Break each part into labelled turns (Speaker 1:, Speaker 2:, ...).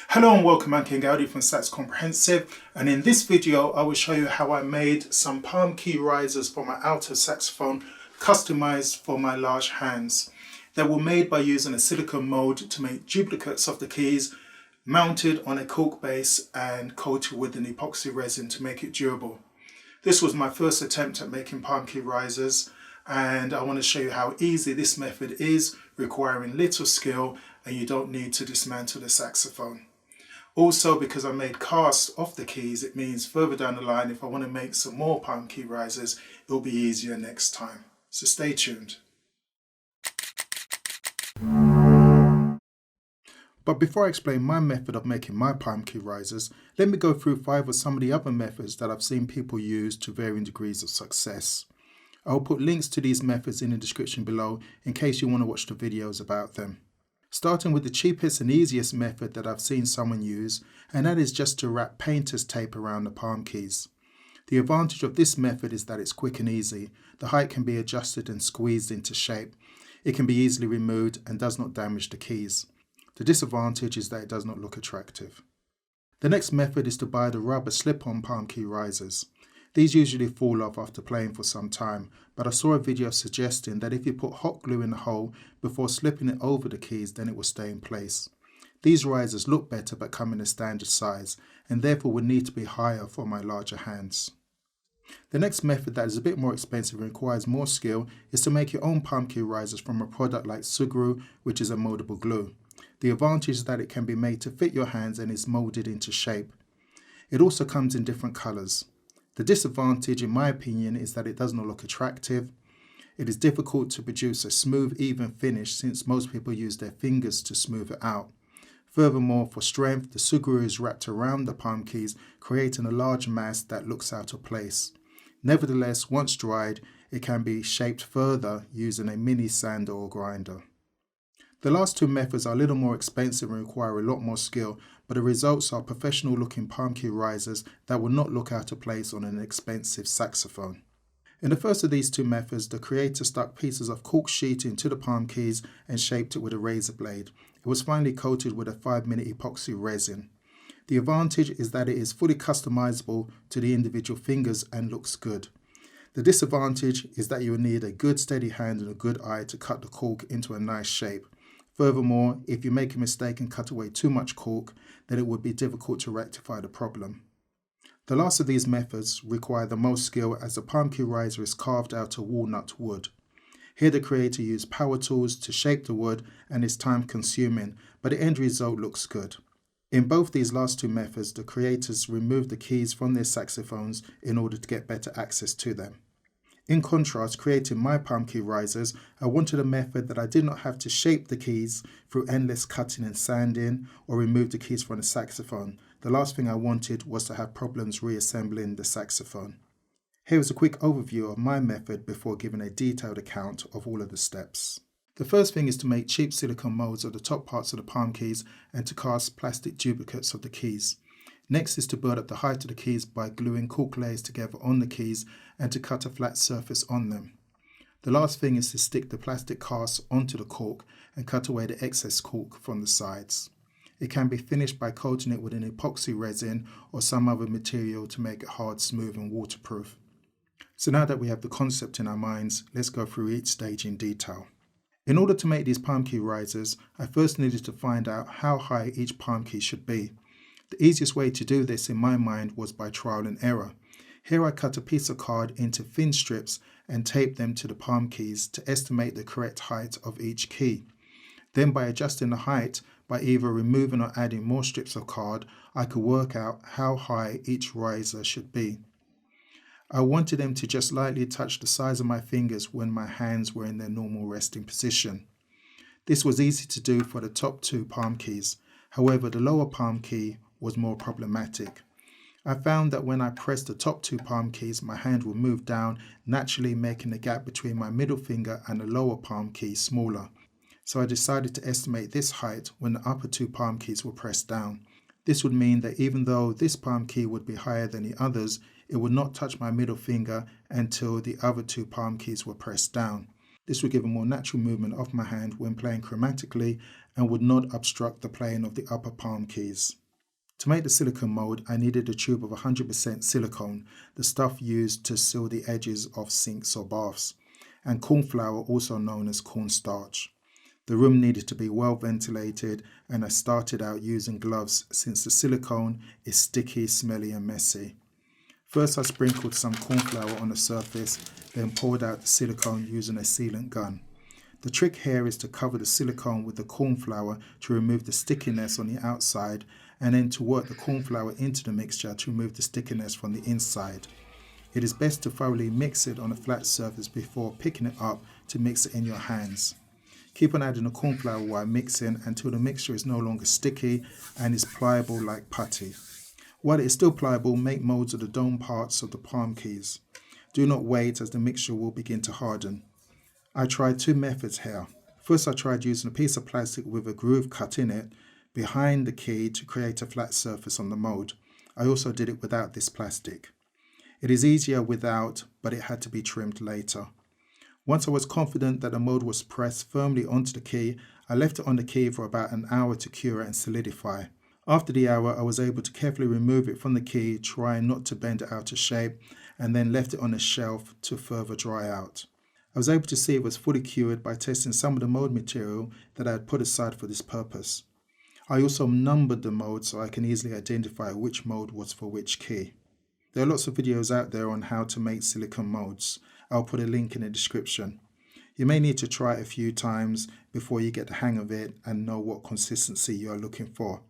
Speaker 1: Hello and welcome, I'm King Gaudi from Saxophone, and in this video I will show you how I made some palm key risers for my alto saxophone customized for my large hands. They were made by using a silicone mold to make duplicates of the keys mounted on a cork base and coated with an epoxy resin to make it durable. This was my first attempt at making palm key risers, and I want to show you how easy this method is, requiring little skill, and you don't need to dismantle the saxophone. Also, because I made casts of the keys, it means further down the line, if I want to make some more palm key risers, it'll be easier next time. So stay tuned. But before I explain my method of making my palm key risers, let me go through 5 of some of the other methods that I've seen people use to varying degrees of success. I'll put links to these methods in the description below in case you want to watch the videos about them. Starting with the cheapest and easiest method that I've seen someone use, and that is just to wrap painter's tape around the palm keys. The advantage of this method is that it's quick and easy. The height can be adjusted and squeezed into shape. It can be easily removed and does not damage the keys. The disadvantage is that it does not look attractive. The next method is to buy the rubber slip-on palm key risers. These usually fall off after playing for some time, but I saw a video suggesting that if you put hot glue in the hole before slipping it over the keys, then it will stay in place. These risers look better but come in a standard size, and therefore would need to be higher for my larger hands. The next method that is a bit more expensive and requires more skill is to make your own palm key risers from a product like Sugru, which is a moldable glue. The advantage is that it can be made to fit your hands and is molded into shape. It also comes in different colors. The disadvantage, in my opinion, is that it does not look attractive. It is difficult to produce a smooth, even finish since most people use their fingers to smooth it out. Furthermore, for strength, the Sugru is wrapped around the palm keys, creating a large mass that looks out of place. Nevertheless, once dried, it can be shaped further using a mini sander or grinder. The last 2 methods are a little more expensive and require a lot more skill, but the results are professional looking palm key risers that will not look out of place on an expensive saxophone. In the first of these 2 methods, the creator stuck pieces of cork sheet into the palm keys and shaped it with a razor blade. It was finally coated with a 5-minute epoxy resin. The advantage is that it is fully customizable to the individual fingers and looks good. The disadvantage is that you will need a good steady hand and a good eye to cut the cork into a nice shape. Furthermore, if you make a mistake and cut away too much cork, then it would be difficult to rectify the problem. The last of these methods require the most skill, as the palm key riser is carved out of walnut wood. Here the creator used power tools to shape the wood and is time consuming, but the end result looks good. In both these last 2 methods, the creators removed the keys from their saxophones in order to get better access to them. In contrast, creating my palm key risers, I wanted a method that I did not have to shape the keys through endless cutting and sanding or remove the keys from the saxophone. The last thing I wanted was to have problems reassembling the saxophone. Here is a quick overview of my method before giving a detailed account of all of the steps. The first thing is to make cheap silicone molds of the top parts of the palm keys and to cast plastic duplicates of the keys. Next is to build up the height of the keys by gluing cork layers together on the keys and to cut a flat surface on them. The last thing is to stick the plastic casts onto the cork and cut away the excess cork from the sides. It can be finished by coating it with an epoxy resin or some other material to make it hard, smooth and waterproof. So now that we have the concept in our minds, let's go through each stage in detail. In order to make these palm key risers, I first needed to find out how high each palm key should be. The easiest way to do this in my mind was by trial and error. Here I cut a piece of card into thin strips and taped them to the palm keys to estimate the correct height of each key. Then by adjusting the height by either removing or adding more strips of card, I could work out how high each riser should be. I wanted them to just lightly touch the size of my fingers when my hands were in their normal resting position. This was easy to do for the top 2 palm keys. However, the lower palm key was more problematic. I found that when I pressed the top 2 palm keys, my hand would move down, naturally making the gap between my middle finger and the lower palm key smaller. So I decided to estimate this height when the upper 2 palm keys were pressed down. This would mean that even though this palm key would be higher than the others, it would not touch my middle finger until the other 2 palm keys were pressed down. This would give a more natural movement of my hand when playing chromatically and would not obstruct the playing of the upper palm keys. To make the silicone mould, I needed a tube of 100% silicone, the stuff used to seal the edges of sinks or baths, and corn flour, also known as cornstarch. The room needed to be well ventilated, and I started out using gloves since the silicone is sticky, smelly and messy. First I sprinkled some corn flour on the surface, then poured out the silicone using a sealant gun. The trick here is to cover the silicone with the corn flour to remove the stickiness on the outside, and then to work the corn flour into the mixture to remove the stickiness from the inside. It is best to thoroughly mix it on a flat surface before picking it up to mix it in your hands. Keep on adding the corn flour while mixing until the mixture is no longer sticky and is pliable like putty. While it is still pliable, make moulds of the dome parts of the palm keys. Do not wait, as the mixture will begin to harden. I tried two methods here. First, I tried using a piece of plastic with a groove cut in it behind the key to create a flat surface on the mould. I also did it without this plastic. It is easier without, but it had to be trimmed later. Once I was confident that the mould was pressed firmly onto the key, I left it on the key for about an hour to cure and solidify. After the hour, I was able to carefully remove it from the key, trying not to bend it out of shape, and then left it on a shelf to further dry out. I was able to see it was fully cured by testing some of the mould material that I had put aside for this purpose. I also numbered the moulds so I can easily identify which mould was for which key. There are lots of videos out there on how to make silicone moulds. I'll put a link in the description. You may need to try it a few times before you get the hang of it and know what consistency you are looking for.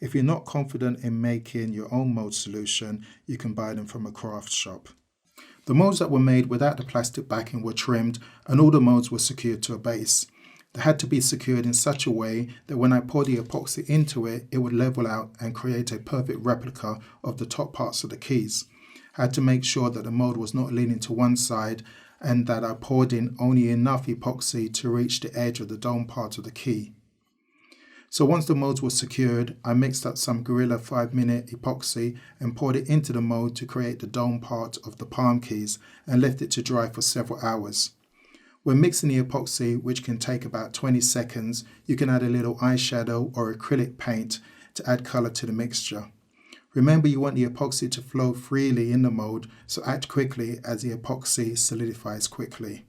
Speaker 1: If you're not confident in making your own mould solution, you can buy them from a craft shop. The moulds that were made without the plastic backing were trimmed, and all the moulds were secured to a base. They had to be secured in such a way that when I poured the epoxy into it, it would level out and create a perfect replica of the top parts of the keys. I had to make sure that the mould was not leaning to one side and that I poured in only enough epoxy to reach the edge of the dome part of the key. So once the moulds were secured, I mixed up some Gorilla 5-minute epoxy and poured it into the mould to create the dome part of the palm keys and left it to dry for several hours. When mixing the epoxy, which can take about 20 seconds, you can add a little eyeshadow or acrylic paint to add colour to the mixture. Remember, you want the epoxy to flow freely in the mould, so act quickly as the epoxy solidifies quickly.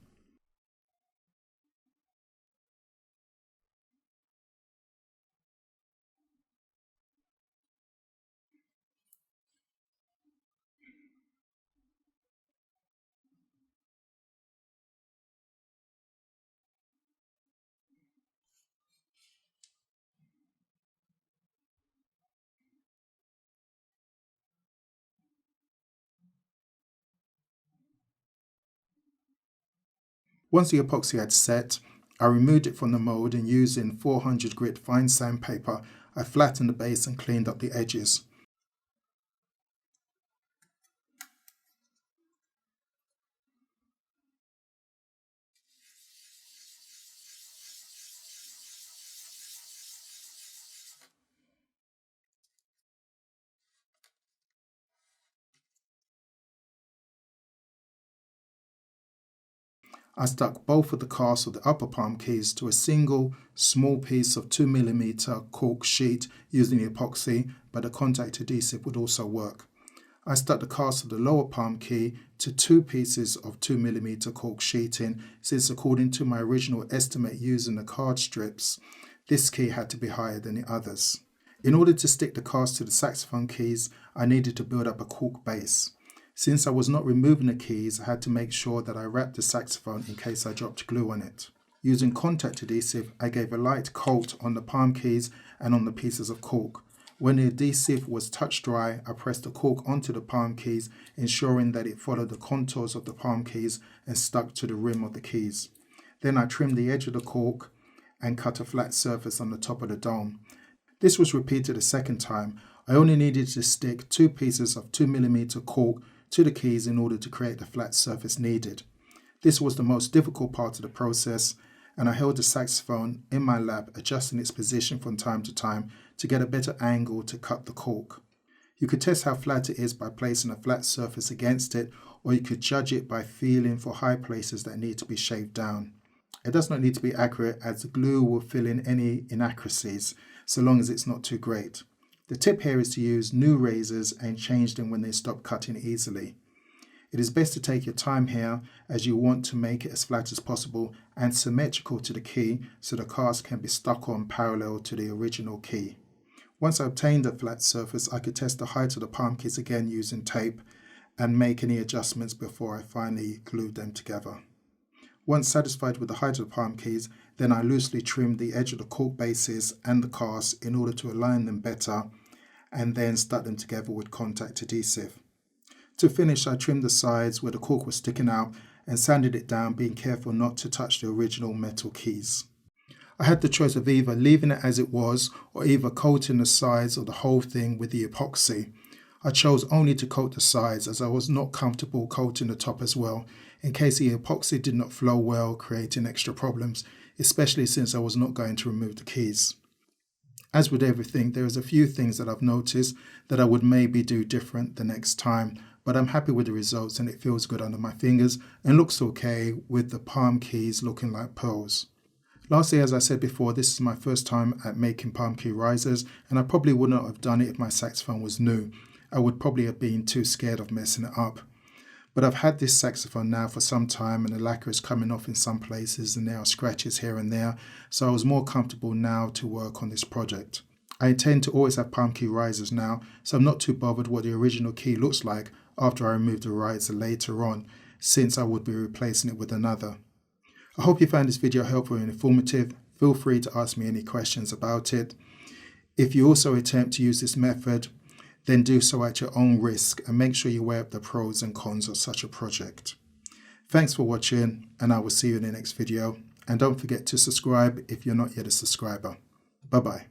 Speaker 1: Once the epoxy had set, I removed it from the mould and using 400 grit fine sandpaper, I flattened the base and cleaned up the edges. I stuck both of the casts of the upper palm keys to a single small piece of 2mm Cork sheet using the epoxy, but the contact adhesive would also work. I stuck the cast of the lower palm key to 2 pieces of 2mm Cork sheeting, since according to my original estimate using the card strips, this key had to be higher than the others. In order to stick the cast to the saxophone keys, I needed to build up a cork base. Since I was not removing the keys, I had to make sure that I wrapped the saxophone in case I dropped glue on it. Using contact adhesive, I gave a light coat on the palm keys and on the pieces of cork. When the adhesive was touch dry, I pressed the cork onto the palm keys, ensuring that it followed the contours of the palm keys and stuck to the rim of the keys. Then I trimmed the edge of the cork and cut a flat surface on the top of the dome. This was repeated a second time. I only needed to stick 2 pieces of 2mm cork to the keys in order to create the flat surface needed. This was the most difficult part of the process, and I held the saxophone in my lap, adjusting its position from time to time to get a better angle to cut the cork. You could test how flat it is by placing a flat surface against it, or you could judge it by feeling for high places that need to be shaved down. It does not need to be accurate, as the glue will fill in any inaccuracies, so long as it's not too great. The tip here is to use new razors and change them when they stop cutting easily. It is best to take your time here, as you want to make it as flat as possible and symmetrical to the key, so the cast can be stuck on parallel to the original key. Once I obtained a flat surface, I could test the height of the palm keys again using tape and make any adjustments before I finally glued them together. Once satisfied with the height of the palm keys, then I loosely trimmed the edge of the cork bases and the cast in order to align them better, and then stuck them together with contact adhesive. To finish, I trimmed the sides where the cork was sticking out and sanded it down, being careful not to touch the original metal keys. I had the choice of either leaving it as it was or either coating the sides of the whole thing with the epoxy. I chose only to coat the sides, as I was not comfortable coating the top as well, in case the epoxy did not flow well, creating extra problems, especially since I was not going to remove the keys. As with everything, there is a few things that I've noticed that I would maybe do different the next time, but I'm happy with the results and it feels good under my fingers and looks okay with the palm keys looking like pearls. Lastly, as I said before, this is my first time at making palm key risers, and I probably would not have done it if my saxophone was new. I would probably have been too scared of messing it up. But I've had this saxophone now for some time and the lacquer is coming off in some places and there are scratches here and there, so I was more comfortable now to work on this project. I intend to always have palm key risers now, so I'm not too bothered what the original key looks like after I remove the riser later on, since I would be replacing it with another. I hope you found this video helpful and informative. Feel free to ask me any questions about it. If you also attempt to use this method, then do so at your own risk and make sure you weigh up the pros and cons of such a project. Thanks for watching, and I will see you in the next video. And don't forget to subscribe if you're not yet a subscriber. Bye bye.